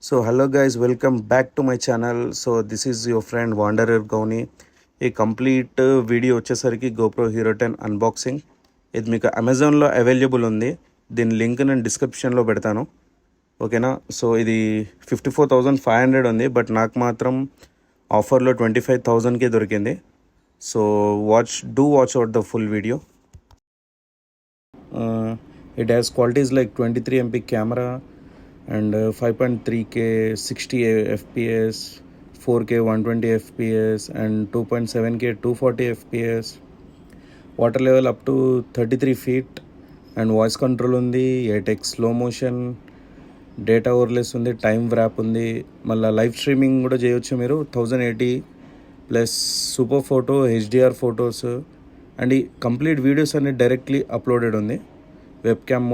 So hello guys, welcome back to my channel. So this is your friend Wanderer Gauni. ఈ complete video వచ్చేసరికి GoPro Hero 10 unboxing. ఇది మీకు అమెజాన్లో available ఉంది. దీని లింక్ నేను డిస్క్రిప్షన్లో పెడతాను, ఓకేనా. సో ఇది 54,500 ఉంది, బట్ నాకు మాత్రం ఆఫర్లో 25,000కే దొరికింది. So watch out the full video. It has qualities like 23 MP camera and 5.3K 60 fps, 4K 120 fps and 2.7K 240 fps, water level up to 33 feet and voice control ఉంది, 8x slow motion, డేటా ఓవర్లెస్ ఉంది, time wrap ఉంది, మళ్ళీ live streaming కూడా చేయొచ్చు మీరు 1080 plus super photo HDR photos and ఈ complete videos అన్ని directly uploaded ఉంది. వెబ్ క్యామ్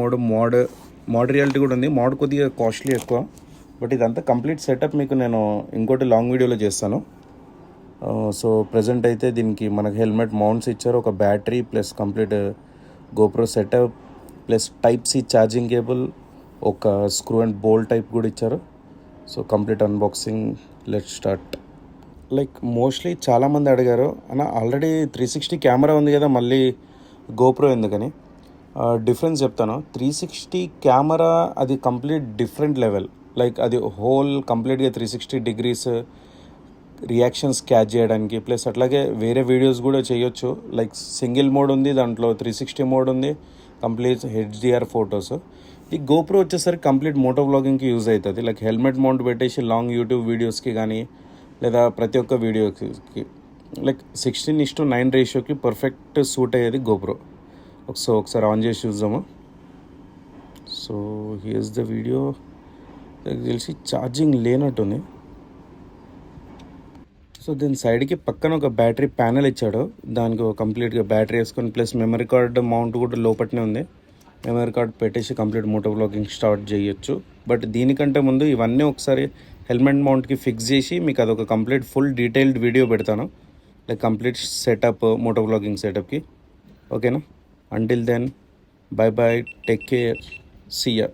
మోడ్ రియాలిటీ కూడా ఉంది. మోడ్ కొద్దిగా కాస్ట్లీ ఎక్కువ, బట్ ఇదంతా కంప్లీట్ సెటప్ మీకు నేను ఇంకోటి లాంగ్ వీడియోలో చేస్తాను. సో ప్రజెంట్ అయితే దీనికి మనకు హెల్మెట్ మౌంట్స్ ఇచ్చారు, ఒక battery plus complete GoPro setup plus type C charging cable, ఒక స్క్రూ అండ్ బోల్ట్ టైప్ కూడా ఇచ్చారు. So complete unboxing, let's start. Like mostly చాలామంది అడిగారు, అన్న ఆల్రెడీ 360 కెమెరా ఉంది కదా, మళ్ళీ గోప్రో ఎందుకని. డిఫరెన్స్ చెప్తాను. 360 కెమెరా అది కంప్లీట్ డిఫరెంట్ లెవెల్. లైక్ అది హోల్ కంప్లీట్గా 360 డిగ్రీస్ రియాక్షన్స్ క్యాచ్ చేయడానికి, ప్లస్ అట్లాగే వేరే వీడియోస్ కూడా చేయొచ్చు. లైక్ సింగిల్ మోడ్ ఉంది, దాంట్లో 360 మోడ్ ఉంది, కంప్లీట్ హెచ్డిఆర్ ఫొటోస్. ఈ గోప్రో వచ్చేసరికి కంప్లీట్ మోటో వ్లాగింగ్కి యూజ్ అవుతుంది. లైక్ హెల్మెట్ మౌంట్ పెట్టేసి లాంగ్ యూట్యూబ్ వీడియోస్కి కానీ లేదా ప్రతి ఒక్క వీడియోకి లైక్ 16:9 రేషియోకి పర్ఫెక్ట్ సూట్ అయ్యేది గోప్రో. సో ఒకసారి ఆన్ చేసి చూద్దాము. So here's the video. తెలిసి ఛార్జింగ్ లేనట్టుంది. సో దీని సైడ్కి పక్కన ఒక బ్యాటరీ ప్యానెల్ ఇచ్చాడు, దానికి కంప్లీట్గా బ్యాటరీ వేసుకొని ప్లస్ మెమరీ కార్డ్ మౌంట్ కూడా లోపట్నే ఉంది. మెమరీ కార్డ్ పెట్టేసి కంప్లీట్ మోటో వ్లాగింగ్ స్టార్ట్ చేయొచ్చు. బట్ దీనికంటే ముందు ఇవన్నీ ఒకసారి హెల్మెట్ మౌంట్కి ఫిక్స్ చేసి మీకు అదొక కంప్లీట్ ఫుల్ డీటెయిల్డ్ వీడియో పెడతాను, like complete setup moto vlogging సెటప్కి, ఓకేనా. Until then, bye bye, take care, see ya.